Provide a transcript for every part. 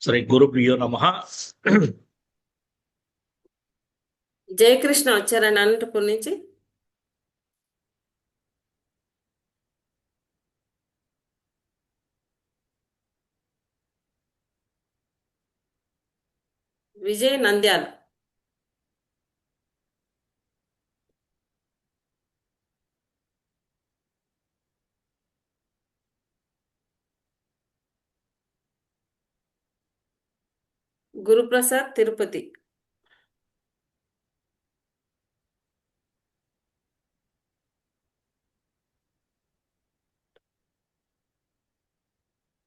శ్రీ గురుభ్యో నమః. జయకృష్ణ వచ్చారండి అనంతపూర్ నుంచి. విజయ్ నంద్యాల. గురుప్రసాద్ తిరుపతి.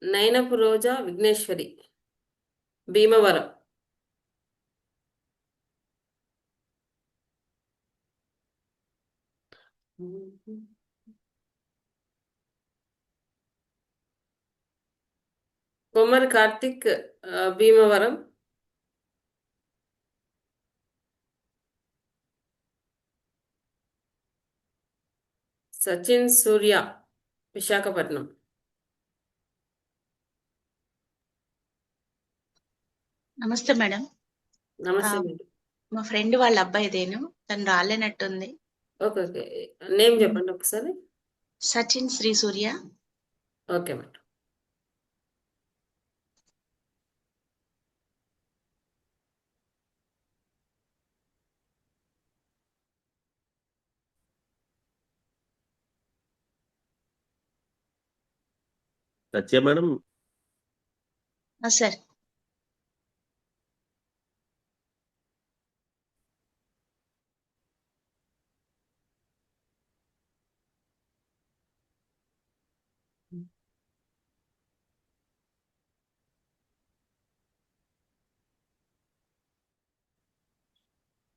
నైనపు రోజా విఘ్నేశ్వరి భీమవరం. కొమ్మరి కార్తిక్ భీమవరం. సచిన్ సూర్య విశాఖపట్నం. నమస్తే మేడం. నమస్తే మేడం. మా ఫ్రెండ్ వాళ్ళ అబ్బాయిదేను, తను రాలేనట్టుంది. ఓకే ఓకే, నేమ్ చెప్పండి ఒకసారి. Sachin Shri Surya. Okay madam. Satya madam, sir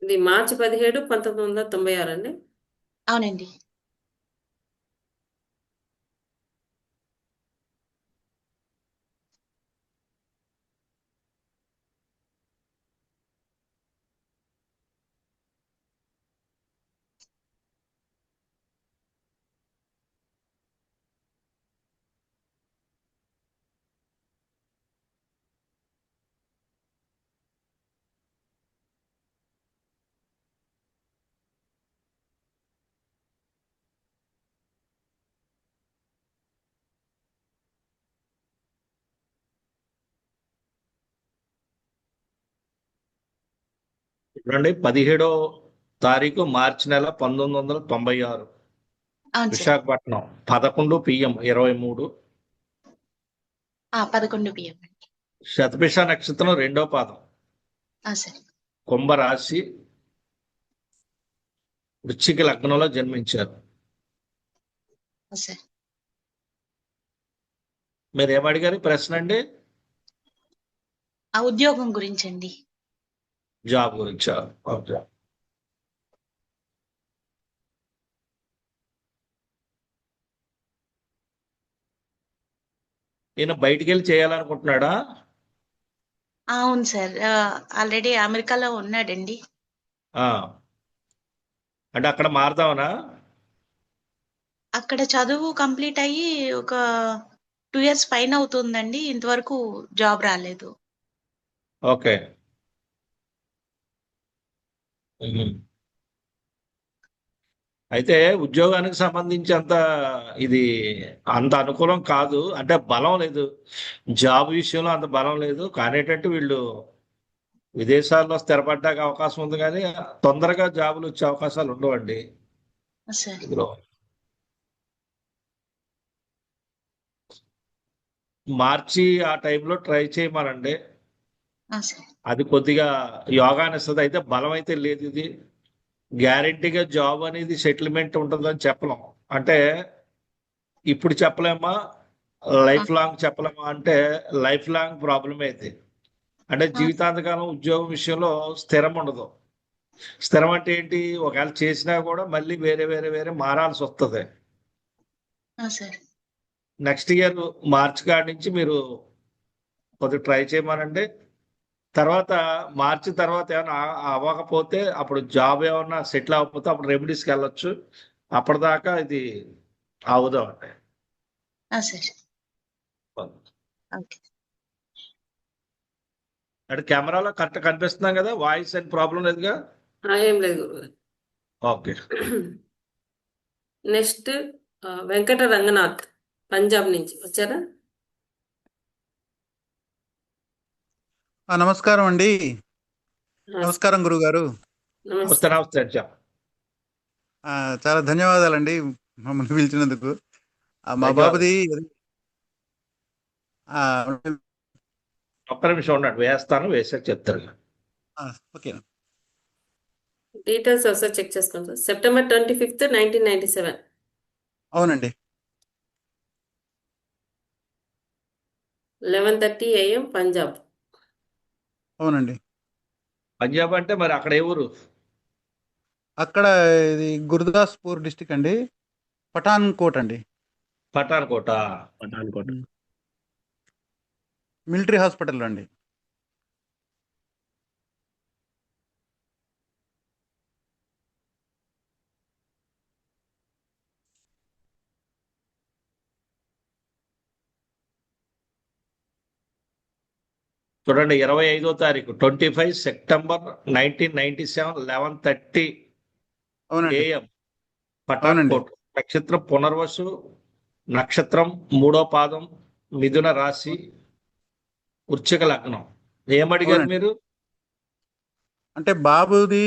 ఇది మార్చి 17, 1996 అండి. అవునండి. చూడండి, 17వ తారీఖు మార్చి నెల 1996, అవును సార్. విశాఖపట్నం. 11 PM 23. 11 PM అండి. శతభిష నక్షత్రం 2వ పాదం. సార్. కుంభరాశి, వృశ్చిక లగ్నంలో జన్మించారు. సార్ మీరు ఏమడిగారు ప్రశ్న అండి? ఆ ఉద్యోగం గురించి అండి. జాబ్ గురించా? ఓకే. ఈయన బయటికి వెళ్ళి చేయాలనుకుంటున్నాడా? అవును సార్, ఆల్రెడీ అమెరికాలో ఉన్నాడండి. అంటే అక్కడ మారదామనా? అక్కడ చదువు కంప్లీట్ అయ్యి ఒక 2 years పైన అవుతుందండి, ఇంతవరకు జాబ్ రాలేదు. ఓకే. అయితే ఉద్యోగానికి సంబంధించి ఇది అంత అనుకూలం కాదు. అంటే బలం లేదు, జాబ్ విషయంలో అంత బలం లేదు. కానీ ఏంటంటే వీళ్ళు విదేశాల్లో స్థిరపడ్డానికి అవకాశం ఉంది, కానీ తొందరగా జాబులు వచ్చే అవకాశాలు ఉండవండి సార్. ఇందులో. మార్చి ఆ టైంలో ట్రై చేయమనండి. సార్. అది కొద్దిగా యోగాన్ని ఇస్తుంది. అయితే బలం అయితే లేదు. ఇది గ్యారెంటీగా జాబ్ అనేది సెటిల్మెంట్ ఉంటుందని చెప్పలేం. అంటే ఇప్పుడు చెప్పలేమా, లైఫ్ లాంగ్ చెప్పలేమా అంటే లైఫ్ లాంగ్ ప్రాబ్లమే ఇది. అంటే జీవితాంతకాలం ఉద్యోగం విషయంలో స్థిరం ఉండదు. స్థిరం అంటే ఏంటి? ఒకవేళ చేసినా కూడా మళ్ళీ వేరే వేరే వేరే మారాల్సి వస్తుంది. సార్. నెక్స్ట్ ఇయర్ మార్చి కాడి నుంచి మీరు కొద్దిగా ట్రై చేయమనండి. తర్వాత మార్చి తర్వాత ఏమైనా అవ్వకపోతే అప్పుడు జాబ్ ఏమన్నా సెటిల్ అవ్వకపోతే అప్పుడు రెమెడీస్కి వెళ్ళొచ్చు. అప్పటిదాకా ఇది అవుదామండి. సార్. ఓకే. అంటే కెమెరాలో కరెక్ట్ కనిపిస్తున్నాం కదా, వాయిస్ అండ్ ప్రాబ్లం లేదుగా. ఏం లేదు గురుగారు. ఓకే. నెక్స్ట్ వెంకట రంగనాథ్ పంజాబ్ నుంచి వచ్చారా? నమస్కారం అండి. నమస్కారం గురుగారు. నమస్తే నమస్తే అండి. చాలా ధన్యవాదాలండి మమ్మల్ని పిలిచినందుకు. మా ధన్యవాదాలు. బాబుది ఒక్క నిమిషం ఉండండి, వేస్తాను, వేసాక చెప్తాను. ఓకే. డీటెయిల్స్ ఒకసారి చెక్ చేసుకోండి సార్. సెప్టెంబర్ 25, 1997. అవునండి. 11:30 AM పంజాబ్. అవునండి. పంజాబ్ అంటే మరి అక్కడ ఏ ఊరు? అక్కడ ఇది గురుదాస్పూర్ డిస్టిక్ అండి, పఠాన్కోట్ అండి. పఠాన్కోట. మిలిటరీ హాస్పిటల్ అండి. చూడండి, 25వ తారీఖు 25 సెప్టెంబర్ 1997 11:30 అవునండి. AM పఠాన్కోట్. నక్షత్రం పునర్వసు, నక్షత్రం 3వ పాదం, మిథున రాశి, వృశ్చిక లగ్నం. ఏమడిగారు అవునండి. మీరు? అంటే బాబుది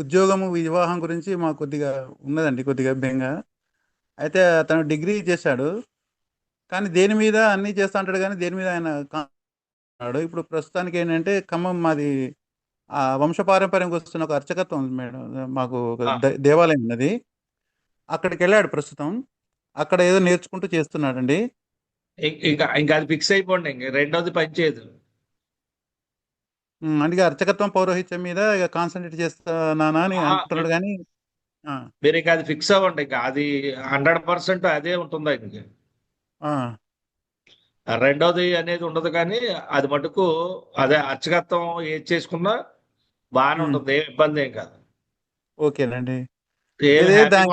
ఉద్యోగము వివాహం గురించి మాకు కొద్దిగా ఉన్నదండి, కొద్దిగా బెంగ. అయితే అతను డిగ్రీ చేశాడు, కానీ దేని మీద అన్నీ చేస్తా అంటాడు, కానీ దేని మీద ఆయన ఇప్పుడు ప్రస్తుతానికి ఏంటంటే ఖమ్మం మాది వంశపారంపర్యంగా వస్తున్న ఒక అర్చకత్వం ఉంది మేడం, మాకు ఒక దేవాలయం ఉన్నది. అక్కడికి వెళ్ళాడు ప్రస్తుతం, అక్కడ ఏదో నేర్చుకుంటూ చేస్తున్నాడండి. ఇంకా అది ఫిక్స్ అయిపోండి, ఇంక రెండోది పనిచేయదు. అందుకే అర్చకత్వం పౌరోహిత్యం మీద ఇక కాన్సన్ట్రేట్ చేస్తున్నానా అని అంటున్నాడు, కానీ మీరు ఇంకా అది ఫిక్స్ అవ్వండి, ఇంకా అది 100% అదే ఉంటుందా? ఇంక రెండోది అనేది ఉండదు, కానీ అది మటుకు అదే అర్చకత్వం ఏది చేసుకున్నా బాగానే ఉంటుంది, ఏం ఇబ్బంది ఏం కాదు. ఓకేనండి.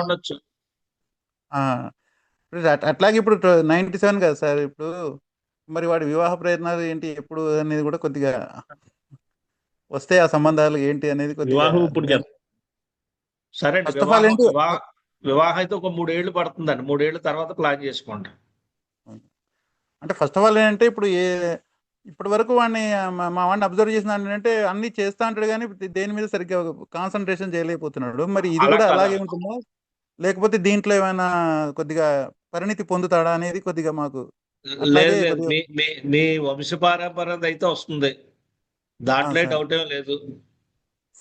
ఉండొచ్చు. అట్లాగే ఇప్పుడు 97 కదా సార్, ఇప్పుడు మరి వాడి వివాహ ప్రయత్నాలు ఏంటి ఎప్పుడు అనేది కూడా కొద్దిగా వస్తే ఆ సంబంధాలు ఏంటి అనేది కొద్దిగా సరే, వివాహం అయితే ఒక 3 ఏళ్ళు పడుతుందండి. 3 ఏళ్ళ తర్వాత ప్లాన్ చేసుకోండి. అంటే ఫస్ట్ ఆఫ్ ఆల్ ఏంటంటే ఇప్పుడు ఇప్పటి వరకు వాడిని మా వాడిని అబ్జర్వ్ చేసిన అంటే అన్ని చేస్తా అంటాడు, కానీ దేని మీద సరిగ్గా కాన్సన్ట్రేషన్ చేయలేకపోతున్నాడు. మరి ఇది కూడా అలాగే ఉంటుందా, లేకపోతే దీంట్లో ఏమైనా కొద్దిగా పరిణితి పొందుతాడా అనేది కొద్దిగా మాకు. లేదు, మీ వంశపారంపర్యం అయితే వస్తుంది, దాంట్లో డౌట్ ఏం లేదు.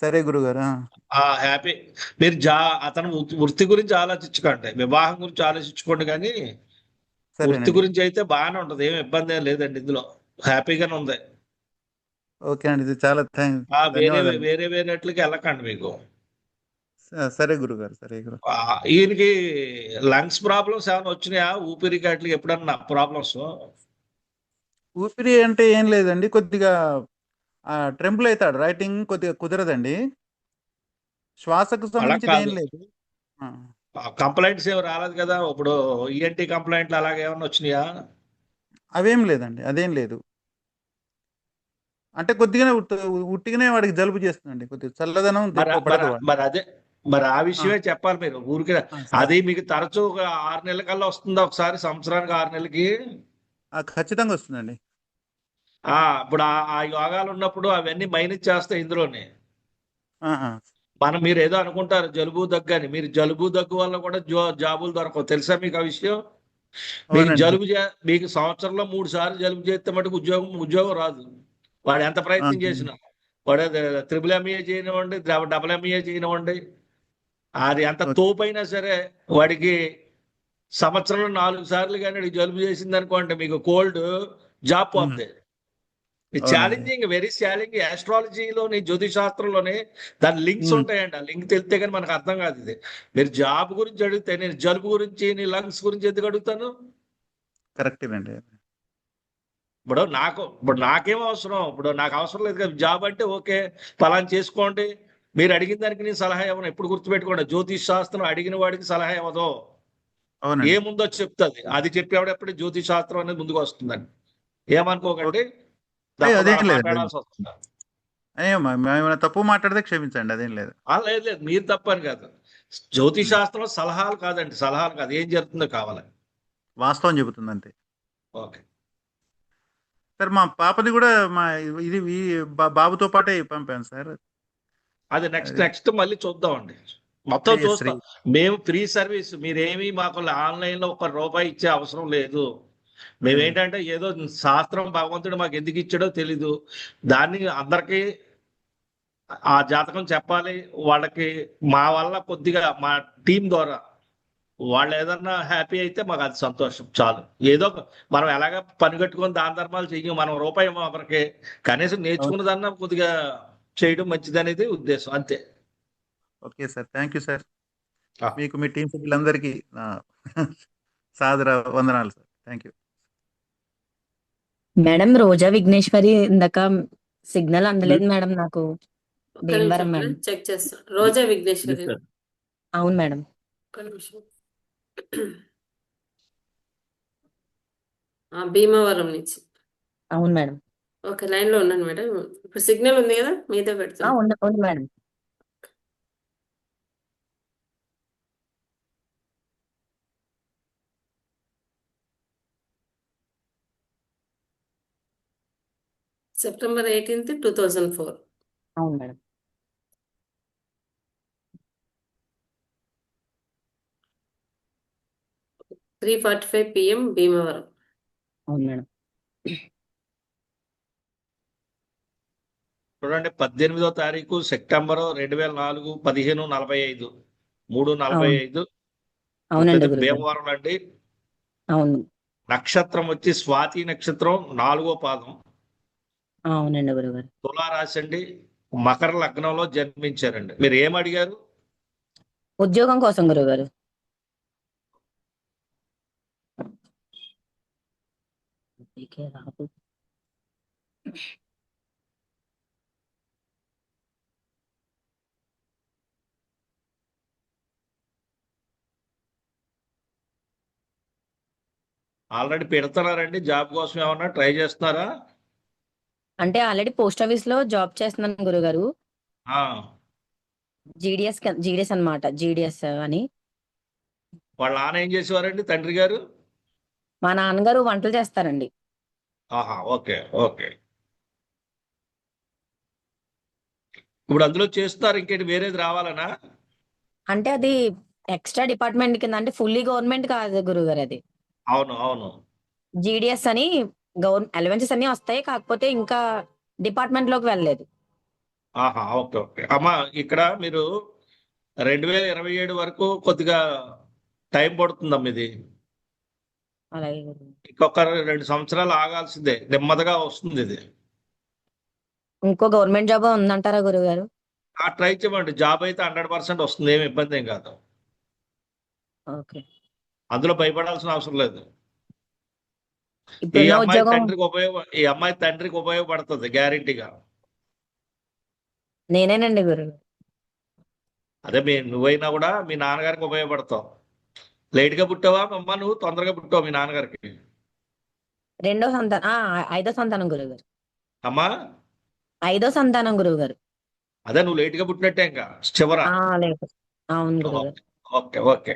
సరే గురుగారు. హ్యాపీ. మీరు అతను వృత్తి గురించి ఆలోచించుకోండి, వివాహం గురించి ఆలోచించుకోండి, కానీ వృత్తి గురించి అయితే బాగానే ఉంటది, ఏమి ఇబ్బంది ఏం లేదండి, ఇందులో హ్యాపీగానే ఉంది. ఓకే అండి, ఇది చాలా వేరే వేరేట్లకి వెళ్ళకండి మీకు. సరే గురుగారు. సరే గురు. ఈయనకి లంగ్స్ ప్రాబ్లమ్స్ ఏమైనా వచ్చినాయా? ఊపిరికి అట్లకి ఎప్పుడన్నా ప్రాబ్లమ్స్? ఊపిరి అంటే ఏం లేదండి, కొద్దిగా ట్రెంపుల్ అవుతాడు, రైటింగ్ కొద్దిగా కుదరదండి, శ్వాసకు సంబంధించి ఏం లేదు. కంప్లైంట్స్ ఏమి రాలేదు కదా ఇప్పుడు? ఈఎన్టీ కంప్లైంట్లు అలాగే ఏమన్నా వచ్చినాయా? అవేం లేదండి, అదేం లేదు. అంటే కొద్దిగానే ఉట్టిగానే వాడికి జలుబు చేస్తుందండి, కొద్దిగా చల్లదనం. మరి ఆ విషయమే చెప్పాలి మీరు ఊరికి. అది మీకు తరచూ 6 నెలల కల్లా వస్తుందా ఒకసారి, సంవత్సరానికి 6 నెలలకి? ఖచ్చితంగా వస్తుందండి. ఇప్పుడు ఆ యోగాలు ఉన్నప్పుడు అవన్నీ మైనస్ చేస్తాయి ఇందులోనే. మీరు ఏదో అనుకుంటారు జలుబు దగ్గు అని, మీరు జలుబు దగ్గు వల్ల కూడా జాబులు దొరకవు, తెలుసా మీకు ఆ విషయం? మీకు సంవత్సరంలో 3 సార్లు జలుబు చేస్తే మటుకు ఉద్యోగం రాదు. వాడు ఎంత ప్రయత్నం చేసినా, వాడు MBA చేయనివ్వండి, MA చేయనివ్వండి, అది ఎంత తోపైనా సరే వాడికి సంవత్సరంలో 4 సార్లు కానీ జలుబు చేసింది అనుకోండి, మీకు కోల్డ్, జాబ్ పోతుంది. Challenging, very challenging. ఆస్ట్రాలజీలోని, జ్యోతిష్ శాస్త్రంలోనే దాని లింక్స్ ఉంటాయండి. ఆ లింక్ తెలితే కానీ మనకు అర్థం కాదు. ఇది మీరు జాబ్ గురించి అడిగితే నేను జలుబు గురించి, నీ లంగ్స్ గురించి ఎందుకు అడుగుతాను? కరెక్టేనండి. ఇప్పుడు నాకేం అవసరం? ఇప్పుడు నాకు అవసరం లేదు కదా జాబ్ అంటే. ఓకే, ఫలానా చేసుకోండి, మీరు అడిగిన దానికి నేను సలహా ఇవ్వను. ఎప్పుడు గుర్తుపెట్టుకోండి, జ్యోతిష్ శాస్త్రం అడిగిన వాడికి సలహా ఇవ్వదు, ఏముందో చెప్తుంది. అది చెప్పేవాడప్పుడు జ్యోతిష్ శాస్త్రం అనేది ముందుకు వస్తుందండి, ఏమనుకోకండి. అయ్యో దప్పదలా అదేం లేదండి. మాట్లాడాల్సి వస్తుంది. అయ్యో మేము ఏమైనా తప్పు మాట్లాడితే క్షమించండి, అదేం లేదు. లేదు లేదు, మీరు తప్పని కాదు. జ్యోతిష్ శాస్త్రం సలహాలు కాదండి, సలహాలు కాదు, ఏం జరుగుతుందో కావాలి. వాస్తవం చెబుతుంది అంతే. ఓకే. సార్ మా పాపది కూడా మా ఇది బాబుతో పాటే పంపాను సార్. అది నెక్స్ట్ అది నెక్స్ట్ మళ్ళీ చూద్దామండి. మొత్తం శ్రీ చూస్తాం. మేము ఫ్రీ సర్వీస్, మీరేమి మాకు ఆన్లైన్లో ₹1 ఇచ్చే అవసరం లేదు. మేమేంటంటే ఏదో శాస్త్రం భగవంతుడు మాకు ఎందుకు ఇచ్చాడో తెలీదు, దాన్ని అందరికీ ఆ జాతకం చెప్పాలి వాళ్ళకి. మా వల్ల కొద్దిగా మా టీం ద్వారా వాళ్ళు ఏదన్నా హ్యాపీ అయితే మాకు అది సంతోషం చాలు. ఏదో మనం ఎలాగ పని కట్టుకొని దాన ధర్మాలు చెయ్యం, మనం రూపాయి ఒకరికి కనీసం అవును. నేర్చుకున్నదన్నా కొద్దిగా చేయడం మంచిది అనేది ఉద్దేశం, అంతే. Okay sir, thank you sir. ఆ, మీకు మీ టీం సభ్యులందరికీ నా సాదర వందనాలు సార్. Thank you. మేడం రోజా విఘ్నేశ్వరి ఇందాక సిగ్నల్ అందలేదు మేడం నాకు. ఒక్క నిమిషం భీమవరం మేడం. చెక్ చేస్తా. రోజా విఘ్నేశ్వరి. yes, sir. అవును మేడం. ఒక్క నిమిషం. భీమవరం నుంచి. అవును మేడం. ఓకే, లైన్ లో ఉన్నాను మేడం. ఇప్పుడు సిగ్నల్ ఉంది కదా, మీతో పెడతాను. ఉంది మేడం. September 18th, 2004. అవును మేడం. 3:45 PM భీమవరం. అవును మేడం. చూడండి, 18వ తారీఖు సెప్టెంబర్ 2004, 15:45, 3:45. అవునండి గురుగారు. భీమవరం అండి. అవును. నక్షత్రం వచ్చి స్వాతి నక్షత్రం, 4వ పాదం. అవునండి గురుగారు. తులారాశి అండి. మకర లగ్నంలో జన్మించారండి. మీరు ఏం అడిగారు? ఉద్యోగం కోసం గురుగారు. ఆల్రెడీ పెడుతున్నారండి జాబ్ కోసం, ఏమన్నా ట్రై చేస్తున్నారా? అంటే ఆల్రెడీ పోస్ట్ ఆఫీస్ లో జాబ్ చేస్తున్నాను గురుగారు. ఆ, జీడిఎస్ అన్నమాట, జీడిఎస్ అని. వాళ్ళ నాన్న ఏం చేసేవారండి, తండ్రి గారు? మా నాన్నగారు వంటలు చేస్తారండి. ఆహా, ఓకే ఓకే. ఇప్పుడు అందులో చేస్తున్నారు, ఇంకేంటి వేరేది రావాలనా? అంటే అది ఎక్స్ట్రా డిపార్ట్మెంట్ కింద, అంటే ఫుల్లీ గవర్నమెంట్ కాదు గురుగారు అది. అవును అవును. జీడిఎస్ అని అలవెన్సెస్ అన్ని వస్తాయి, కాకపోతే ఇంకా డిపార్ట్మెంట్ లోకి వెళ్ళలేదు. ఆహా, ఓకే ఓకే. అమ్మా, ఇక్కడ మీరు 2027 వరకు కొద్దిగా టైం పడుతుందమ్మా ఇది. అలాగే గురుగారు. ఇంకొక 2 సంవత్సరాలు ఆగాల్సిందే, నెమ్మదిగా వస్తుంది ఇది. ఇంకో గవర్నమెంట్ జాబ్ ఉందంటారా గురుగారు? ట్రై చేయమండి, జాబ్ అయితే 100% వస్తుంది, ఏమి ఇబ్బంది ఏం కాదు. ఓకే. అందులో భయపడాల్సిన అవసరం లేదు. ఈ ఇప్పుడున్న అమ్మాయి ఉద్యోగం ఈ అమ్మాయి తండ్రికి ఉపయోగపడుతుంది గ్యారెంటీగా. నేనేనండి గురుగారు. అదే నువ్వైనా కూడా మీ నాన్నగారికి ఉపయోగపడతావు. లేట్ గా పుట్టావా అమ్మ, నువ్వు తొందరగా పుట్టావు మీ నాన్నగారికి? ఐదో సంతానం గురుగారు. అమ్మా, ఐదో సంతానం గురుగారు. అదే నువ్వు లేట్ గా పుట్టినట్టే ఇంకా చివరా. లేదు. అవును గురుగారు. Okay okay.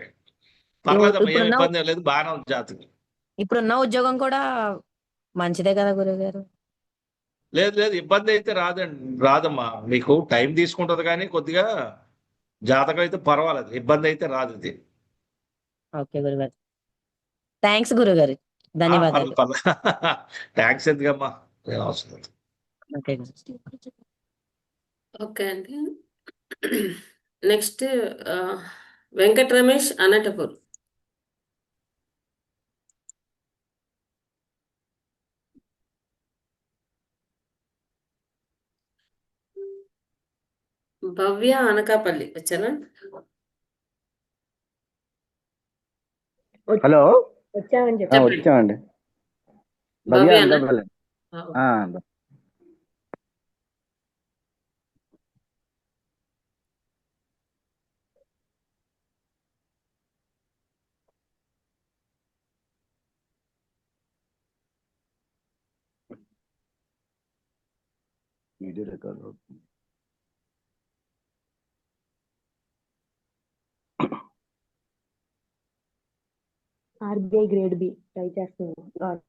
పర్లేదమ్మా, ఏం ఇప్పుడున్న ఇబ్బంది లేదు, బాగానే ఉంది జాతకి. ఇప్పుడున్న ఉద్యోగం కూడా మంచిదే కదా గురుగారు? లేదు లేదు, ఇబ్బంది అయితే రాదమ్మా. మీకు టైం తీసుకుంటది కానీ కొద్దిగా జాతకం అయితే పర్వాలేదు, ఇబ్బంది అయితే రాదు ఇది. ఓకే గురుగారు. థ్యాంక్స్ గురుగారు. ధన్యవాదాలు. థ్యాంక్స్ ఎందుకమ్మా, ఏం అవసరం లేదు. ఓకే. ఓకే అండి. నెక్స్ట్ వెంకట రమేష్, అనంతపూర్. భవ్య, అనకాపల్లి వచ్చారా? హలో, వచ్చామని చెప్పండి. వచ్చామండి. భవ్య భవ్య అన్న. అనకాపల్లి. ఆ, ఆ, వీడియో రికార్డ్ అవుతుంది. ఆర్బీఐ గ్రేడ్ బి ట్రై చేస్తున్నాను.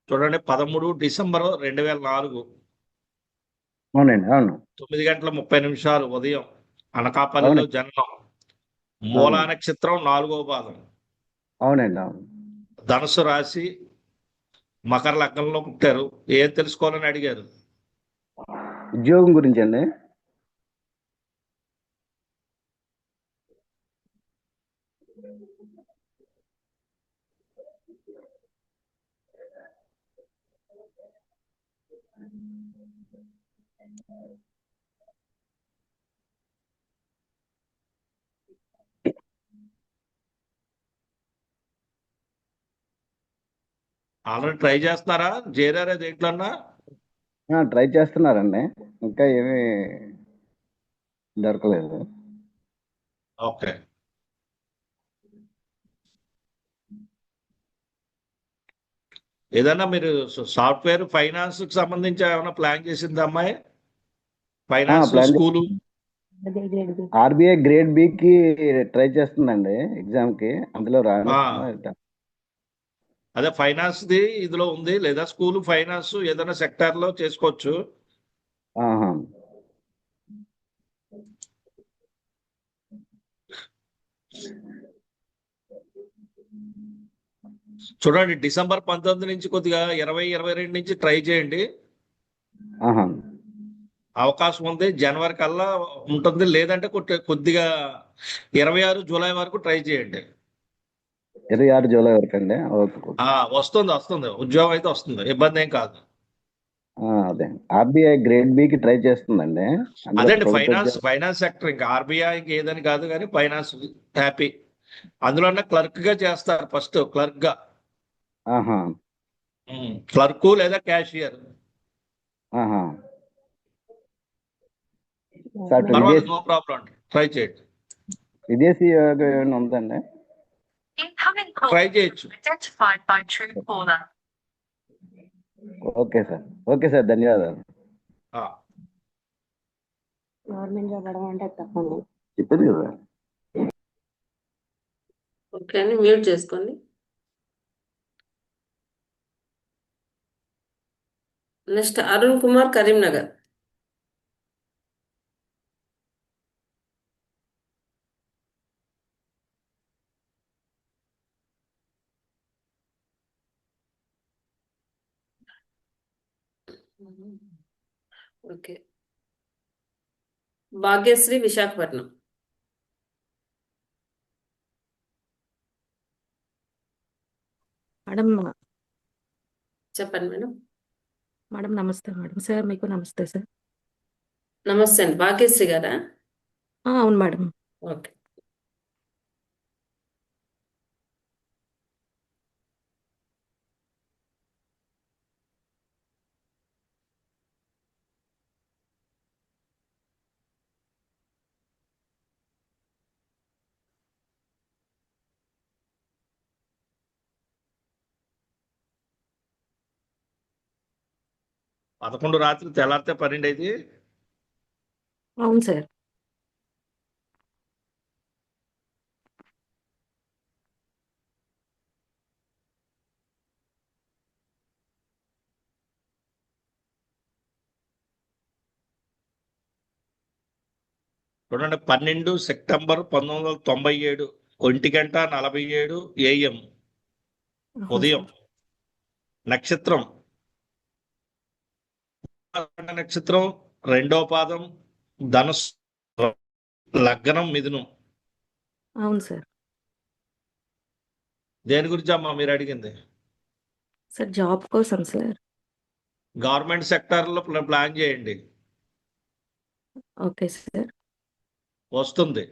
చూడండి 13 డిసెంబర్ 2004 అవునండి, అవును 9:30 ఉదయం అనకాపల్లిలో అవును. జననం. మూలా అవును. నక్షత్రం 4వ పాదం, అవునండి, అవును. ధనుసు రాశి, మకర లగ్నంలో పుట్టారు. ఏం తెలుసుకోవాలని అడిగారు? ఉద్యోగం గురించి అండి. ఆల్రెడీ ట్రై చేస్తున్నారా? చేరారా దేంట్లన్నా? ట్రై చేస్తున్నారండి, ఇంకా ఏమీ దొరకలేదు. ఓకే. ఏదన్నా మీరు సాఫ్ట్వేర్ ఫైనాన్స్ కి సంబంధించి ఏమైనా ప్లాన్ చేసింది అమ్మాయి? Finance plan school? RBI grade B. RBI grade B కి ట్రై చేస్తుందండి ఎగ్జామ్ కి, అందులో ఆ, రాణిస్తుందా? అదే ఫైనాన్స్ ది ఇదిలో ఉంది, లేదా స్కూల్ ఫైనాన్స్ ఏదైనా సెక్టార్ లో చేసుకోవచ్చు. ఆహా. చూడండి డిసెంబర్ 19 నుంచి కొద్దిగా 2022 నుంచి ట్రై చేయండి. ఆహా. అవకాశం ఉంది, జనవరి కల్లా ఉంటుంది. లేదంటే కొద్దిగా 26 జూలై వరకు ట్రై చేయండి. 26 జూలై వరకు అండి. ఓకే. వస్తుంది ఉద్యోగం అయితే వస్తుంది, ఇబ్బంది ఏం కాదు. అదే ఆర్బీఐ గ్రేడ్ బి కి ట్రై చేస్తుందండి, అందులో అదేండి ప్రభుత్వ ఫైనాన్స్ సెక్టర్, ఇంకా ఆర్బీఐ ఏదని కాదు, కానీ ఫైనాన్స్ హ్యాపీ. అందులో క్లర్క్ గా చేస్తారు, ఫస్ట్ క్లర్క్ గా. ఆహా. క్లర్కు లేదా క్యాషియర్. ఆహా. సార్ పర్వాలేదు, నో ప్రాబ్లం అండి, ట్రై చేయండి. విదేశీ యోగం ఏమైనా ఉందండి? ట్రై చేయొచ్చు. ఓకే సార్, ఓకే సార్, ధన్యవాదాలు. గవర్నమెంట్ జాబ్ అడగమంటే తప్పండి. చెప్పింది కదా. ఓకే అని మ్యూట్ చేసుకోండి. Next Arun Kumar, Karimnagar. Okay. Bhagyashree, Visakhapatnam. Madam చెప్పండి మేడం. మేడం నమస్తే మేడం. సార్ మీకు నమస్తే సార్. నమస్తే అండి, భాగ్యశ్రీ గారా? అవును మేడం. ఓకే. పదకొండు రాత్రి తెల్లారితే 12 అయితే. అవును సార్. చూడండి 12 సెప్టెంబర్ 1997 1:47 AM అవును ఉదయం. సార్. నక్షత్రం నక్షత్రం, 2వ పాదం, ధనుసు, లగ్నం మిథునం. అవును సార్. దేని గురించి అమ్మా మీరు అడిగింది? సార్ జాబ్ కోసం సార్. గవర్నమెంట్ సెక్టార్ లో ప్లాన్ చేయండి, ఓకే సార్. వస్తుంది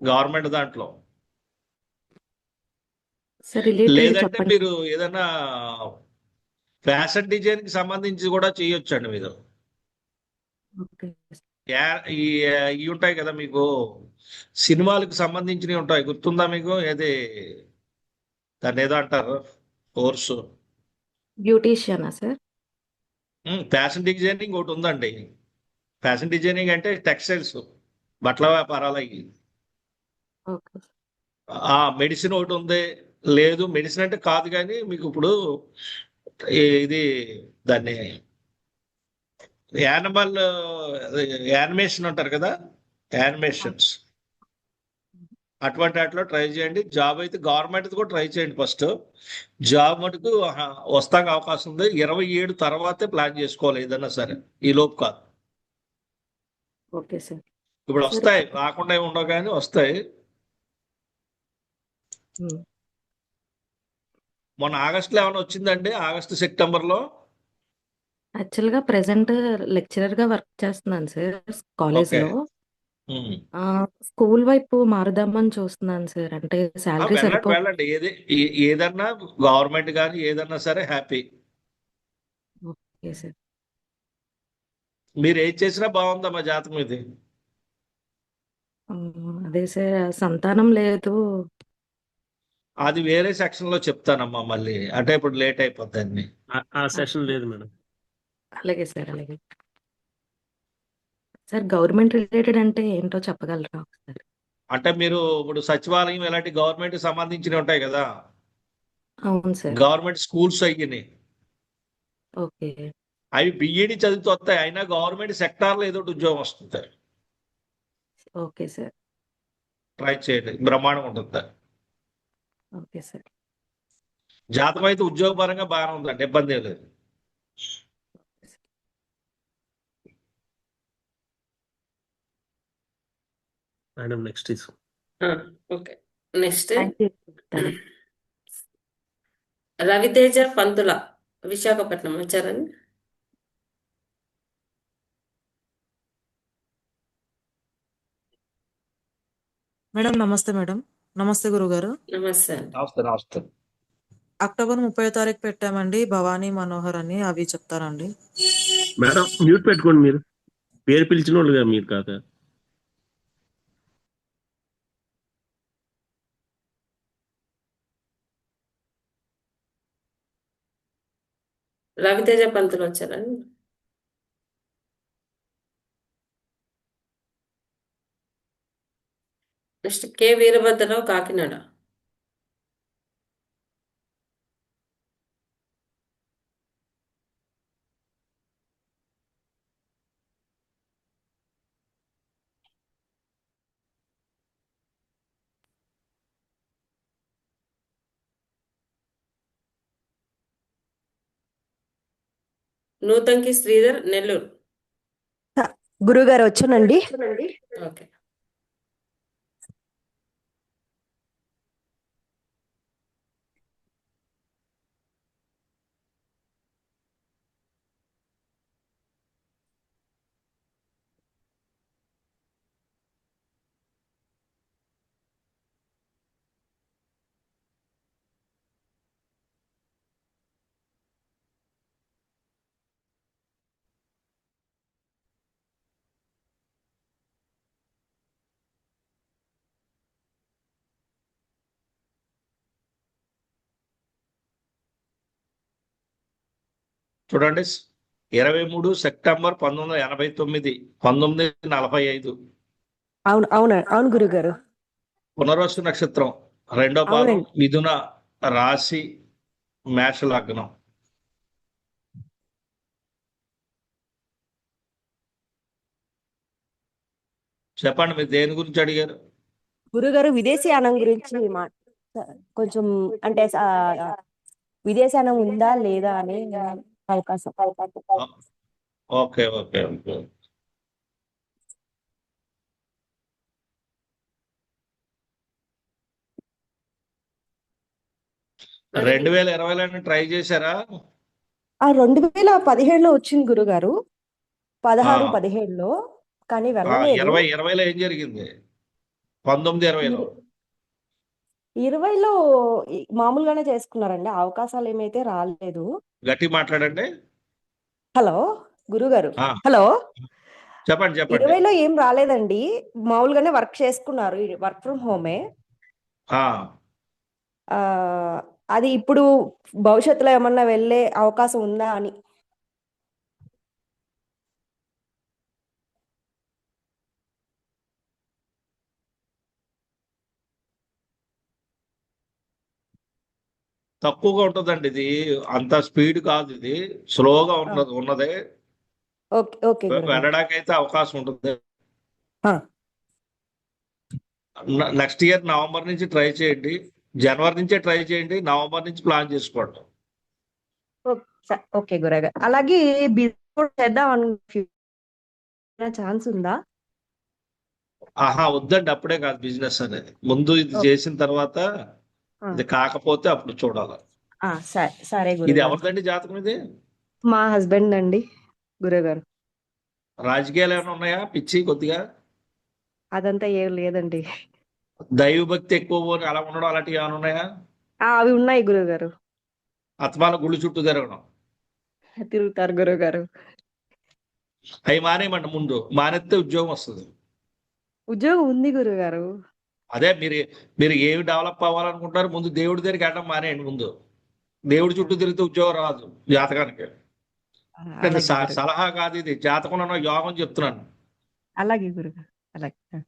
గవర్నమెంట్ దాంట్లో. సార్ రిలేటెడ్ లేదంటే చెప్పండి. మీరు ఏదైనా ఫ్యాషన్ డిజైన్ కి సంబంధించి కూడా చేయొచ్చండి మీరు. ఓకే. ఇవి ఉంటాయి కదా మీకు, సినిమాలకు సంబంధించినవి ఉంటాయి, గుర్తుందా మీకు? ఏది దాన్ని ఏదో అంటారు కోర్సు. బ్యూటీషియనా సార్? ఫ్యాషన్ డిజైనింగ్ ఒకటి ఉందండి. ఫ్యాషన్ డిజైనింగ్ అంటే టెక్స్టైల్స్, బట్టల వ్యాపారాలు అవి. ఓకే. మెడిసిన్ ఒకటి ఉంది. లేదు మెడిసిన్ అంటే కాదు, కానీ మీకు ఇప్పుడు ఇది దాన్ని యానిమేషన్ అంటారు కదా, యానిమేషన్స్ అటువంటి వాటిలో ట్రై చేయండి. జాబ్ అయితే గవర్నమెంట్ కూడా ట్రై చేయండి. ఫస్ట్ జాబ్ మటుకు వస్తాక అవకాశం ఉంది. 27 తర్వాతే ప్లాన్ చేసుకోవాలి ఏదన్నా సరే, ఈ లోపు కాదు. Okay sir. ఇప్పుడు సార్ వస్తాయి, రాకుండా ఏమి ఉండవు కానీ వస్తాయి. మొన్న ఆగస్టులో ఏమైనా వచ్చిందండి? ఆగస్టు సెప్టెంబర్లో? యాక్చువల్గా ప్రెసెంట్ లెక్చరర్ గా వర్క్ చేస్తున్నాను సార్ కాలేజ్ ఓకే. లో. స్కూల్ వైపు మారుదామని చూస్తున్నాను సార్. అంటే శాలరీ వెళ్ళండి సరిపో వెళ్ళండి. ఏదన్నా గవర్నమెంట్ కానీ ఏదన్నా సరే హ్యాపీ. Okay sir. మీరు ఏది చేసినా బాగుందమ్మా జాతకం ఇది. అదే సార్ సంతానం లేదు. అది వేరే సెక్షన్ లో చెప్తానమ్మా మళ్ళీ, అంటే ఇప్పుడు లేట్ అయిపోద్ది. ఆ సెషన్ లేదు మేడం. అలాగే సార్, అలాగే సార్. గవర్నమెంట్ రిలేటెడ్ అంటే ఏంటో చెప్పగలరా ఒకసారి? అంటే మీరు ఇప్పుడు సచివాలయం ఇలాంటి గవర్నమెంట్ సంబంధించినవి ఉంటాయి కదా, అవును సార్. గవర్నమెంట్ స్కూల్స్ అయ్యి ఓకే. అవి బిఈడి చదివితే వస్తాయి. అయినా గవర్నమెంట్ సెక్టార్లో ఏదో ఒకటి ఉద్యోగం వస్తుంది. Okay sir. ట్రై చేయండి, బ్రహ్మాండంగా ఉంటుంది. Okay sir. జాతకం అయితే ఉద్యోగపరంగా బాగానే ఉందండి, ఇబ్బంది ఏం లేదు. Madam next is okay. Next thank you. Thank Raviteja Pantula, Visakhapatnam వచ్చారండి. మేడం నమస్తే మేడం. నమస్తే గురుగారు. నమస్తే అండి. నమస్తే నమస్తే. అక్టోబర్ 30వ తారీఖు పెట్టామండి. భవానీ మనోహర్ అని, అవి చెప్తారండి. మేడం మ్యూట్ పెట్టుకోండి, మీరు పేరు పిలిచిన వాళ్ళుగా మీరు కాక. రవితేజ పంతులు వచ్చారండి. Next K Veerabhadrarao, Kakinada. నూతంకి శ్రీధర్, నెల్లూరు. గురుగారు వచ్చానండి. ఓకే. చూడండి, 23 సెప్టెంబర్ 1989, 19:45. అవును అవును అవును గురుగారు. పునర్వసు నక్షత్రం, రెండో పాదం, అవునండి. మిథున రాశి, మేష లగ్నం. చెప్పండి, మీరు దేని గురించి అడిగారు? గురుగారు విదేశీయానం గురించి కొంచెం అంటే విదేశీయానం ఉందా లేదా అని అవకాశం. Okay okay okay. మనకి 2020లో ట్రై చేశారా? 2017లో వచ్చింది గురుగారు, ఆ, 16-17లో, కానీ వెళ్ళలేదు. 2020లో ఏం జరిగింది? 19-20లో 20లో మామూలుగానే చేసుకున్నారండి, అవకాశాలు ఏమైతే రాలేదు. గట్టి మాట్లాడండి. హలో గురుగారు, ఆ, హలో. చెప్పండి చెప్పండి. 20లో ఏం రాలేదండి, మామూలుగానే వర్క్ చేసుకున్నారు, వర్క్ ఫ్రమ్ హోమే. ఆ, ఆ, అది ఇప్పుడు భవిష్యత్తులో ఏమన్నా వెళ్ళే అవకాశం ఉందా అని. తక్కువగా ఉంటుందండి ఇది, అంత స్పీడ్ కాదు, ఇది స్లోగా ఆ, ఉన్నదే. ఓకే ఓకే గురుగారు. వెళ్ళడానికైతే అవకాశం ఉంటుంది. ఆ, నెక్స్ట్ ఇయర్ నవంబర్ నుంచి ట్రై చేయండి, జనవరి నుంచే ట్రై చేయండి, నవంబర్ నుంచి ప్లాన్ చేసుకోండి. ఓకే గురుగారు. అలాగే బిజినెస్ కూడా చేద్దాం అన్న ఛాన్స్ ఉందా? ఆహా, వద్దండి, అప్పుడే కాదు బిజినెస్ అనేది, ముందు ఇది ఓ, చేసిన తర్వాత ఆ, ఇది కాకపోతే అప్పుడు చూడాలి. సరే సరే ఇది గురుగారు. ఎవరిదండి జాతకం ఇది? మా హస్బెండ్ అండి గురుగారు. రాజకీయాలు ఏమైనా ఉన్నాయా పిచ్చి కొద్దిగా? అదంతా ఏం లేదండి. దైవభక్తి ఎక్కువ అలా ఉండడం అలాంటివి ఏమైనా ఉన్నాయా? అవి ఉన్నాయి గురుగారు. అత్మాల గుళ్ళు చుట్టూ తిరగడం తిరుగుతారు గురుగారు. అవి మానేయమండి, ముందు మానేస్తే ఉద్యోగం వస్తుంది. ఉద్యోగం ఉంది గురుగారు. అదే మీరు మీరు ఏమి డెవలప్ అవ్వాలనుకుంటారు, ముందు దేవుడి దగ్గరికి వెళ్ళడం మానేయండి. ముందు దేవుడి చుట్టూ తిరిగితే ఉద్యోగం రాదు జాతకానికి. అలాగే గురుగారు. సలహా కాదు ఇది, జాతకంలో యోగం చెప్తున్నాను. అలాగే గురుగారు. అలాగే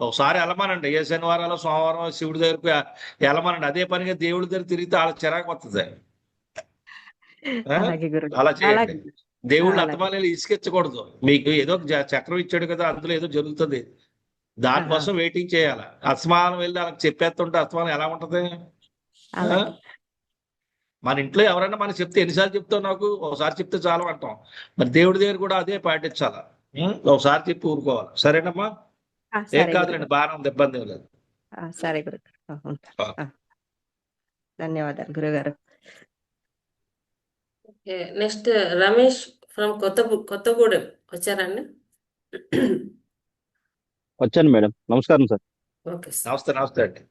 ఒకసారి వెళ్ళమనండి, ఏ శనివారాలు సోమవారం శివుడి దగ్గరకు వెళ్ళమనండి, అదే పనిగా దేవుడి దగ్గర తిరిగితే వాళ్ళ చిరాకు వస్తుంది. అలాగే గురుగారు. అలా చేయండి. అలాగే దేవుళ్ళు అలాగే. అత్తమాలేలు ఇసుకెచ్చకూడదు. మీకు ఏదో చక్రం ఇచ్చాడు కదా, అందులో ఏదో జరుగుతుంది, దానికోసం వెయిటింగ్ చేయాలి. అస్తమానం వెళ్ళి వాళ్ళకి చెప్పేస్తుంటే అస్తమానం ఎలా ఉంటది? ఆ? అలాగే మన ఇంట్లో ఎవరైనా మనకి చెప్తే ఎన్నిసార్లు చెప్తావు, నాకు ఒకసారి చెప్తే చాలు అంటాం. మరి దేవుడి దగ్గర కూడా అదే పాటించాలి. ఒకసారి చెప్పి ఊరుకోవాలి. సరేనమ్మా? ఏం సరే కాదులేండి, గురుగారు. బాగానే ఉంది, ఇబ్బంది ఏం లేదు. సరే గురుగారు. ఉంటా. ధన్యవాదాలు గురుగారు. నెక్స్ట్ రమేష్ ఫ్రమ్ కొత్తగూడెం వచ్చారండి. వచ్చాను మేడం. నమస్కారం సార్. Okay sir. నమస్తే నమస్తే అండి.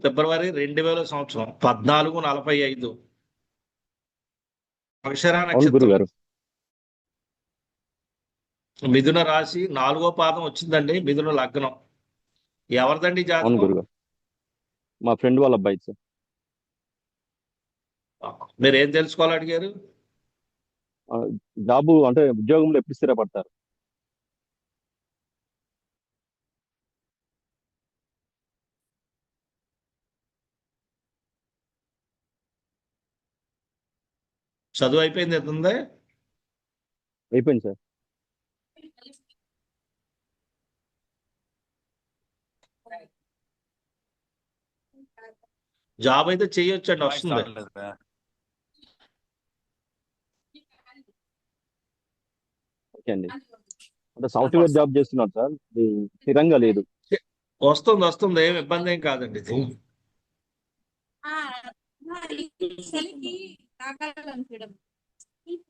ఫిబ్రవరి 2000 సంవత్సరం 14:45 అక్షర అవును నక్షత్రం, గురుగారు. మిథున రాశి, 4వ పాదం వచ్చిందండి, మిథున లగ్నం. ఎవరిదండి అవును జాతకం? గురుగారు. మా ఫ్రెండ్ వాళ్ళ అబ్బాయి సార్. మీరు ఏం తెలుసుకోవాలి అడిగారు? ఆ, జాబు అంటే ఉద్యోగంలో ఎప్పుడు స్థిరపడతారు? చదువు అయిపోయింది, ఎంత ఉంది? అయిపోయింది సార్. జాబ్ అయితే చేయొచ్చండి, వస్తుంది. ఓకే అండి. అంటే సాఫ్ట్వేర్ జాబ్ చేస్తున్నాడు సార్, ఇది స్థిరంగా లేదు. వస్తుంది వస్తుంది, ఏం ఇబ్బంది ఏం కాదండి ఇది.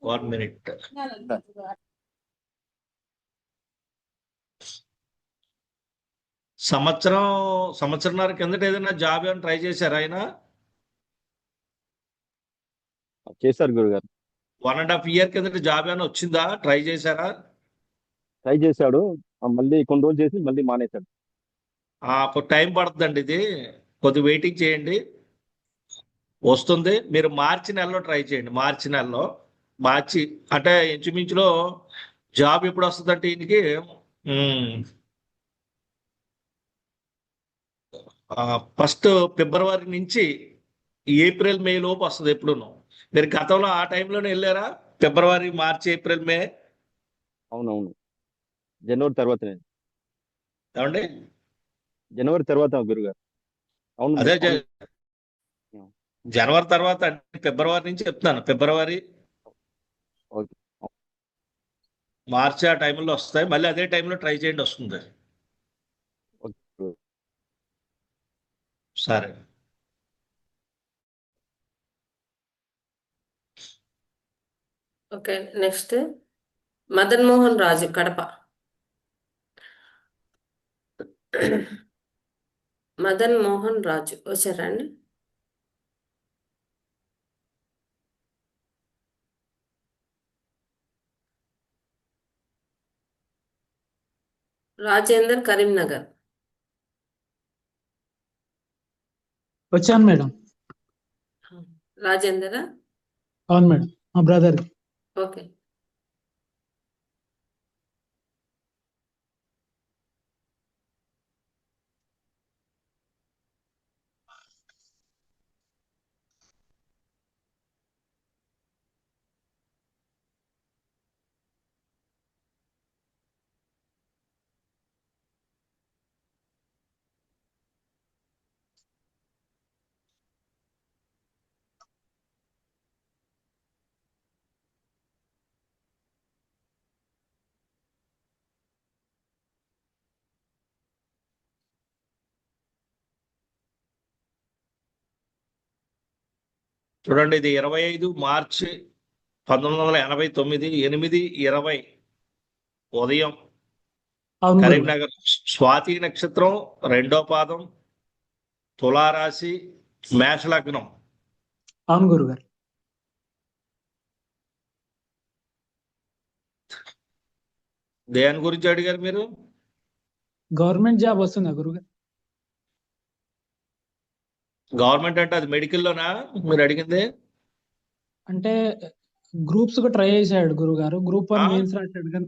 One minute. సంవత్సరంన్నర కిందట ఏదైనా జాబ్ ఏమైనా ట్రై చేశారా ఆయన? చేశారు గురుగారు. 1.5 year కిందట జాబ్ ఏమైనా వచ్చిందా, ట్రై చేశారా? ట్రై చేశాడు, మళ్ళీ కొన్ని రోజులు చేసి మళ్ళీ మానేశాడు. అప్పుడు టైం పడుతుందండి, ఇది కొద్దిగా వెయిటింగ్ చేయండి, వస్తుంది. మీరు మార్చి నెలలో ట్రై చేయండి, మార్చి అంటే ఇంచుమించులో జాబ్ ఎప్పుడు వస్తుందంటే ఈయనకి ఫస్ట్ ఫిబ్రవరి నుంచి ఏప్రిల్ మే లోపు వస్తుంది ఎప్పుడును. మీరు గతంలో ఆ టైంలోనే వెళ్ళారా? ఫిబ్రవరి, మార్చి, ఏప్రిల్, మే. అవునవును, జనవరి తర్వాతనే. ఏమండి? జనవరి తర్వాత గురుగారు. అవును అదే అవును. జనవరి తర్వాత అంటే ఫిబ్రవరి నుంచి చెప్తున్నాను. ఫిబ్రవరి, ఓకే. మార్చి ఆ టైంలో వస్తాయి. మళ్ళీ అదే టైంలో ట్రై చేయండి, వస్తుంది. ఓకే. సరే. ఓకే, నెక్స్ట్ మదన్ మోహన్ రాజు, కడప. మదన్ మోహన్ రాజు వచ్చారా అండి? రాజేందర్, కరీంనగర్. వచ్చాను మేడం. రాజేందరా? అవును మేడం, మా బ్రదర్. ఓకే. చూడండి, ఇది 25 మార్చి 1989, 8:20 ఉదయం, అవును గురుగారు. కరీంనగర్. స్వాతి నక్షత్రం, 2వ పాదం, తులారాశి, మేష లగ్నం. అవును గురుగారు. దేని గురించి అడిగారు మీరు? గవర్నమెంట్ జాబ్ వస్తుందా గురుగారు? గవర్నమెంట్ అంటే అది మెడికల్లోనా మీరు అడిగింది? అంటే గ్రూప్స్ కు ట్రై చేశాడు గురుగారు. గ్రూప్ 1 ఆ? మెయిన్స్ రాశాడు కానీ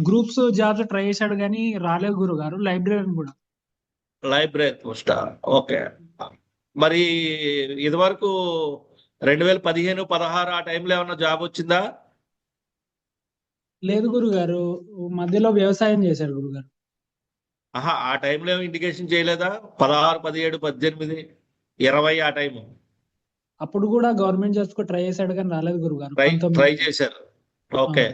గ్రూప్స్ జాబ్స్ ట్రై చేశాడు కానీ రాలేదు గురుగారు. లైబ్రరీ కూడా. లైబ్రరీ పోస్టా? ఓకే. మరి ఇదివరకు 2015, 16 ఆ టైంలో ఏమన్నా జాబ్ వచ్చిందా? లేదు గురుగారు, మధ్యలో వ్యవసాయం చేశాడు గురుగారు. ఆహా, ఆ టైంలో ఏమి ఇండికేషన్ చేయలేదా? 16, 17, 18, 20 ఆ టైము అప్పుడు కూడా గవర్నమెంట్ జాబ్స్ కు ట్రై చేశాడు కానీ రాలేదు గురుగారు. ట్రై 19 చేశారు. ఓకే.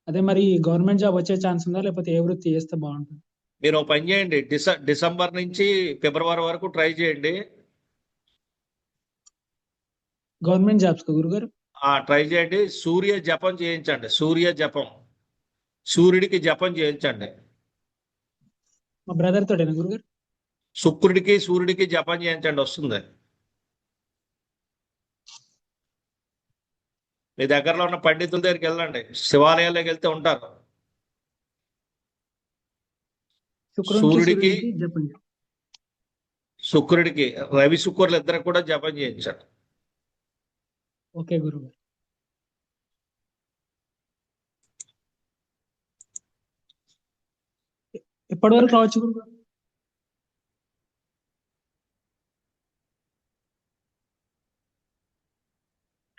అదే మరి గవర్నమెంట్ జాబ్ వచ్చే ఛాన్స్ ఉందా, లేకపోతే ఏ వృత్తి చేస్తే బాగుంటుంది? మీరు ఒక పని చేయండి, డిసెంబర్ నుంచి ఫిబ్రవరి వరకు ట్రై చేయండి. గవర్నమెంట్ జాబ్స్ కు గురుగారు? ట్రై చేయండి. సూర్య జపం చేయించండి. సూర్య జపం, సూర్యుడికి జపం చేయించండి. మా బ్రదర్ తోటేనా గురుగారు? శుక్రుడికి, సూర్యుడికి జపం చేయించండి, వస్తుంది. మీ దగ్గరలో ఉన్న పండితుల దగ్గరికి వెళ్ళండి, శివాలయాల్లోకి వెళ్తే ఉంటారు. సూర్యుడికి, జపం. శుక్రుడికి, రవి శుక్రులు ఇద్దరు కూడా జపం చేయించండి. ఓకే గురుగారు. ఎప్పటి వరకు రావచ్చు గురుగారు?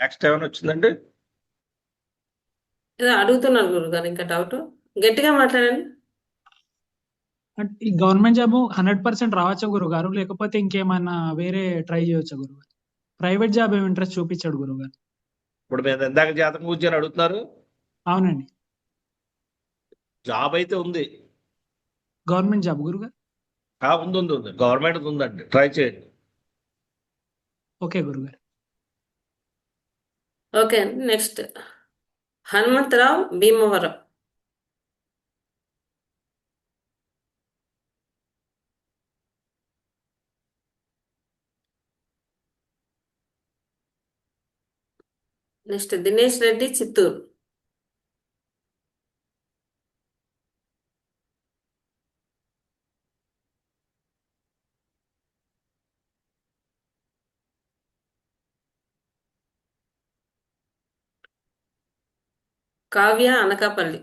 నెక్స్ట్ ఏమైనా వచ్చిందండి? ఏదో అడుగుతున్నాను గురుగారు, ఇంకా డౌట్ గట్టిగా మాట్లాడండి. అంటే ఈ గవర్నమెంట్ జాబ్ 100% రావచ్చా గురుగారు, లేకపోతే ఇంకేమైనా వేరే ట్రై చేయవచ్చా గురుగారు? ప్రైవేట్ జాబ్ ఏమి ఇంట్రెస్ట్ చూపించాడు గురుగారు. ఇప్పుడు మీరు ఇందాక జాతకం కూర్చొని అడుగుతున్నారు. అవునండి. జాబ్ అయితే ఉంది. గవర్నమెంట్ జాబ్ గురుగారు? ఉంది ఉంది ఉంది, గవర్నమెంట్ ఉందండి, ట్రై చేయండి. ఓకే గురుగారు. ఓకే అండి, next Hanumantha Rao, Bhimavaram. Next Dinesh Reddy, Chittoor. Kavya, Anakapalli.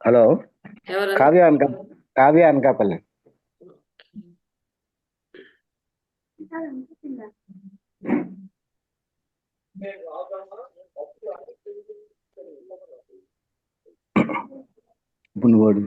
Hello, ఎవరు? కావ్య అనకాపల్లి. పునుగోడు.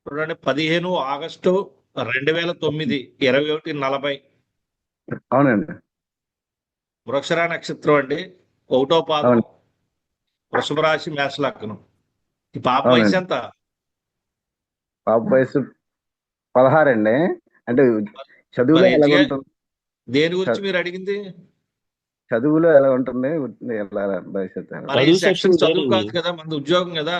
చూడండి, 15 ఆగస్టు 2009, 21:40. అవునండి. వృక్షర నక్షత్రం అండి, 1వ పాదం, అవును. వృషభ రాశి, మేష లగ్నం. ఈ పాప అవునండి. వయసు ఎంత? పాప వయసు 16 అండి. అంటే చదువులో మరి ఎలా ఏజ్గా ఉంటుంది? దేని గురించి మీరు అడిగింది? చదువులో ఎలా ఉంటుంది? ఎలా భవిష్యత్తు ఎలా? మరి ఈ చదువు సెక్షన్ సెక్షన్ చదువు దేనికి? కాదు కదా, మనది ఉద్యోగం కదా.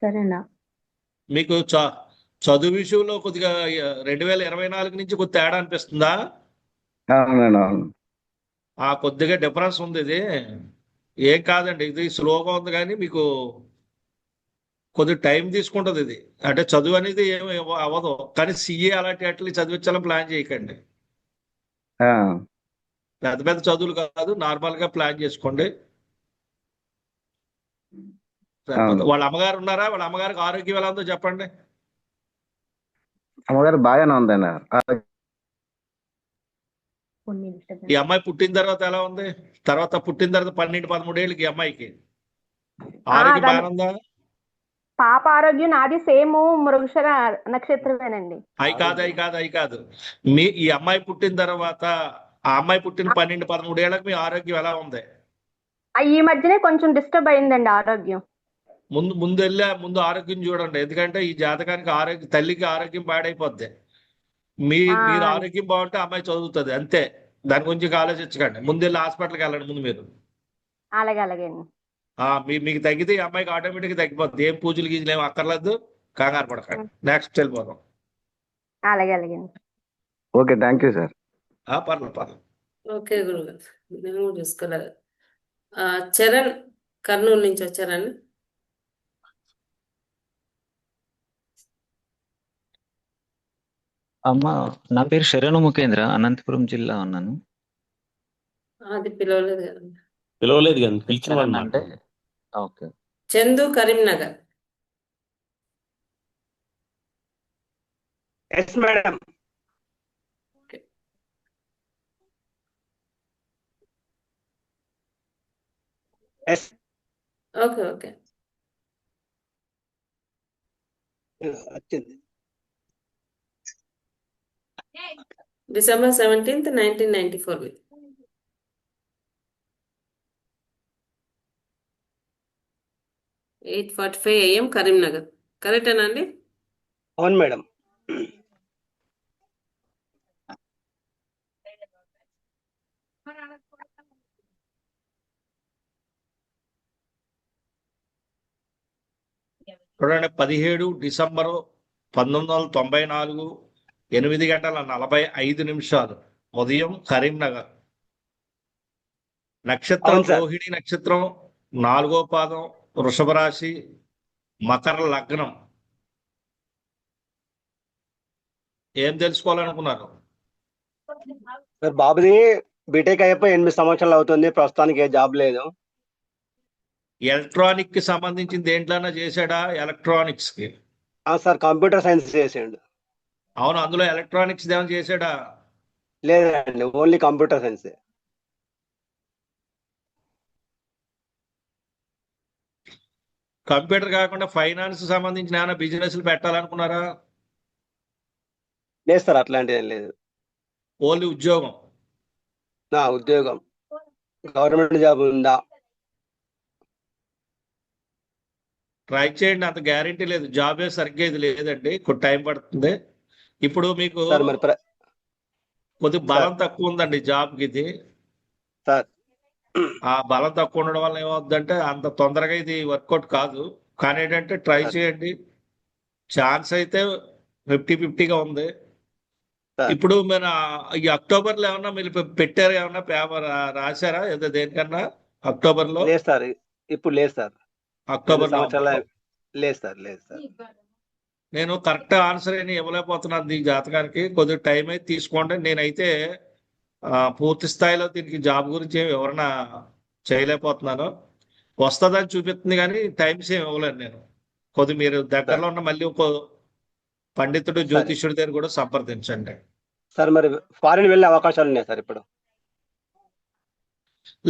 సరేనా? మీకు చదువు విషయంలో కొద్దిగా 2024 నుంచి కొద్ది తేడా అనిపిస్తుందా? అవునండి, అవును. కొద్దిగా డిఫరెన్స్ ఉంది. ఇది ఏం కాదండి, ఇది స్లోగా ఉంది, కానీ మీకు కొద్ది టైం తీసుకుంటుంది ఇది. అంటే చదువు అనేది ఏమి అవ్వదు, కానీ సిఏ అలాంటి వాటిని చదివించాలని ప్లాన్ చేయకండి. ఆ, పెద్ద పెద్ద చదువులు కాదు, నార్మల్ గా ప్లాన్ చేసుకోండి. అవును. వాళ్ళ అమ్మగారు ఉన్నారా? వాళ్ళ అమ్మగారికి ఆరోగ్యం ఎలా ఉందో చెప్పండి. అమ్మగారు బాగానే ఉందండి. కొన్ని ఈ డిస్టర్బెన్స్. అమ్మాయి పుట్టిన తర్వాత ఎలా ఉంది? పుట్టిన తర్వాత 12-13 ఏళ్ళకి ఈ అమ్మాయికి ఆ, ఆరోగ్యం దాని బాగానే ఉందా? పాప ఆరోగ్యం నాది సేమ్ మృగశిర నక్షత్రమేనండి. అయి కాదు. ఈ అమ్మాయి పుట్టిన తర్వాత ఆ అమ్మాయి పుట్టిన 12-13 ఏళ్ళకి మీ ఆరోగ్యం ఎలా ఉంది? ఈ మధ్యనే కొంచెం డిస్టర్బ్ అయిందండి ఆరోగ్యం. ముందు ఆరోగ్యం చూడండి, ఎందుకంటే ఈ జాతకానికి తల్లికి ఆరోగ్యం పాడైపోద్ది. ఆ, మీరు ఆరోగ్యం బాగుంటే అమ్మాయి చదువుతుంది, అంతే. దాని గురించి ఆలోచించకండి. ముందు వెళ్ళి హాస్పిటల్కి వెళ్ళండి ముందు మీరు. అలాగే అలాగే అండి. మీకు తగ్గితే ఈ అమ్మాయికి ఆటోమేటిక్గా తగ్గిపోద్ది. ఏం పూజలు గీజులు ఏం అక్కర్లేదు, కంగారు పడకండి. నెక్స్ట్ వెళ్ళిపోదాం. అలాగే అలాగే అండి. Okay, thank you sir. పర్లేదు. ఓకే గురుగారు, నేను కూడా చూసుకోలేదు. చరణ్ కర్నూలు నుంచి వచ్చారండి. అమ్మ, నా పేరు శరణు ముఖేంద్ర, అనంతపురం జిల్లా ఉన్నాను. అది పిలవలేదు కదా. పిలవలేదు కానీ పిలిచిన వాళ్ళు అంటే okay. Chandu Karimnagar. Yes madam. Yes. Okay okay. వచ్చింది. December 17th, 1994. 8:45 AM కరీంనగర్. కరెక్టేనా అండి? అవును మేడం. చూడండి, 17 డిసెంబరు 1994, 8:45 ఉదయం, కరీంనగర్. నక్షత్రం అవును సార్. రోహిణి నక్షత్రం, 4వ పాదం, వృషభ రాశి, మకర లగ్నం. ఏం తెలుసుకోవాలనుకున్నారు? సార్ బాబుది బీటెక్ అయిపోయి 8 సంవత్సరాలు అవుతుంది, ప్రస్తుతానికి ఏ జాబ్ లేదు. ఎలక్ట్రానిక్ కి సంబంధించిన దేంట్లోనే చేశాడా? ఎలక్ట్రానిక్స్ కి సార్ కంప్యూటర్ సైన్స్ చేసిండు. అవును, అందులో ఎలక్ట్రానిక్స్ ఏమైనా చేసాడా? లేదండి, ఓన్లీ కంప్యూటర్ సైన్స్. కంప్యూటర్ కాకుండా ఫైనాన్స్ సంబంధించిన ఏమైనా బిజినెస్లు పెట్టాలనుకున్నారా? లేదు సార్, అట్లాంటిది ఏం లేదు. ఓన్లీ ఉద్యోగం. నా ఉద్యోగం గవర్నమెంట్ జాబ్ ఉందా? ట్రై చేయండి, అంత గ్యారెంటీ లేదు. జాబే సరిగ్గా ఇది లేదండి, కొంచెం టైం పడుతుంది. ఇప్పుడు మీకు సార్ మరి కొద్ది బలం తక్కువ ఉందండి జాబ్కి ఇది. సార్ ఆ బలం తక్కువ ఉండడం వల్ల ఏమవుతుందంటే అంత తొందరగా ఇది వర్కౌట్ కాదు. కానీ ఏంటంటే ట్రై చేయండి, ఛాన్స్ అయితే 50-50గా ఉంది. ఇప్పుడు మన ఈ అక్టోబర్లో ఏమన్నా మీరు పెట్టారు, ఏమన్నా పేపర్ రాశారా ఏదో దేనికన్నా అక్టోబర్లో? లేదు సార్, ఇప్పుడు లేదు సార్. అక్టోబర్ లేదు సార్, లేదు సార్. నేను కరెక్ట్ ఆన్సర్ అని ఇవ్వలేకపోతున్నాను ఈ జాతకానికి. కొద్దిగా టైం అయితే తీసుకోండి. నేనైతే పూర్తి స్థాయిలో దీనికి జాబ్ గురించి ఏమి వివరణ చేయలేకపోతున్నాను. వస్తుందని చూపిస్తుంది కానీ టైమ్స్ ఏమి ఇవ్వలేను నేను. కొద్దిగా మీరు దగ్గరలో ఉన్న మళ్ళీ ఒక పండితుడు జ్యోతిష్యుడి దగ్గర కూడా సంప్రదించండి. సార్ మరి ఫారిన్ వెళ్ళే అవకాశాలు ఉన్నాయి సార్ ఇప్పుడు?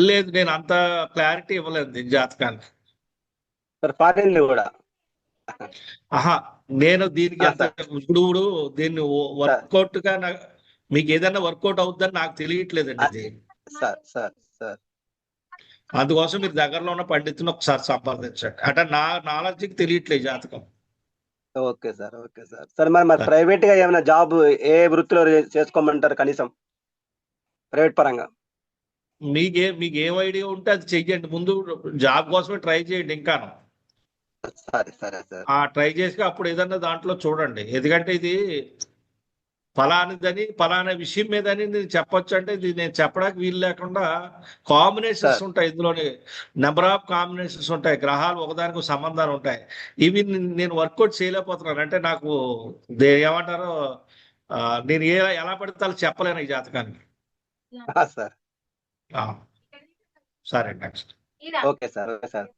లేదు, నేను అంత క్లారిటీ ఇవ్వలేదు దీని జాతకానికి. సార్ ఫారిన్ కూడా? ఆహా, నేను దీనికి ఇప్పుడు దీన్ని వర్కౌట్ గా మీకు ఏదైనా వర్కౌట్ అవుతుందని నాకు తెలియట్లేదండి ఇది. అందుకోసం మీరు దగ్గరలో ఉన్న పండితుని ఒకసారి సంప్రదించండి. అంటే నా నాలెడ్జ్కి తెలియట్లేదు జాతకం. Okay sir, okay sir. Sir మరి ప్రైవేట్ గా ఏమైనా జాబ్ ఏ వృత్తిలో చేసుకోమంటారు కనీసం ప్రైవేట్ పరంగా? మీకు ఏం ఐడియా ఉంటే అది చెయ్యండి. ముందు జాబ్ కోసమే ట్రై చేయండి. ఇంకా సరే సరే సార్. ట్రై చేసి అప్పుడు ఏదన్నా దాంట్లో చూడండి. ఎందుకంటే ఇది ఫలానిదని ఫలానా విషయం మీదని నేను చెప్పొచ్చు అంటే ఇది నేను చెప్పడానికి వీలు లేకుండా కాంబినేషన్స్ ఉంటాయి. ఇందులోని నెంబర్ ఆఫ్ కాంబినేషన్స్ ఉంటాయి. గ్రహాలు ఒకదానికి సంబంధాలు ఉంటాయి. ఇవి నేను వర్కౌట్ చేయలేకపోతున్నాను. అంటే నాకు ఏమంటారో నేను ఎలా పడితే అలా చెప్పలేను ఈ జాతకానికి. సార్ సరే, next. Okay sir, okay sir.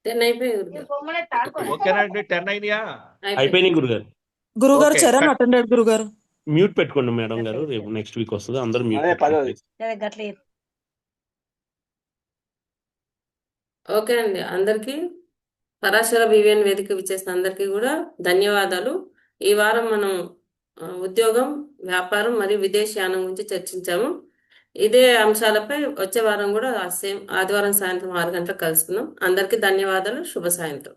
10 అయిపోయింది. ఓకేనండి, 10 అయినాయా? అయిపోయినాయి గురుగారు. గురుగారు చరణ్ అటెండెడ్ గురుగారు. మ్యూట్ పెట్టుకోండి మేడం గారు, రేపు నెక్స్ట్ వీక్ వస్తుంది. అందరూ మ్యూట్. ఓకే అండి, అందరికీ పరాశర వివిఎన్ వేదిక విచ్చేసిన అందరికీ కూడా ధన్యవాదాలు. ఈ వారం మనం ఉద్యోగం, వ్యాపారం మరియు విదేశీయానం గురించి చర్చించాము. ఇదే అంశాలపై వచ్చే వారం కూడా సేమ్ ఆదివారం సాయంత్రం 6 గంటలకు కలుసుకుందాం. అందరికీ ధన్యవాదాలు. శుభ సాయంత్రం.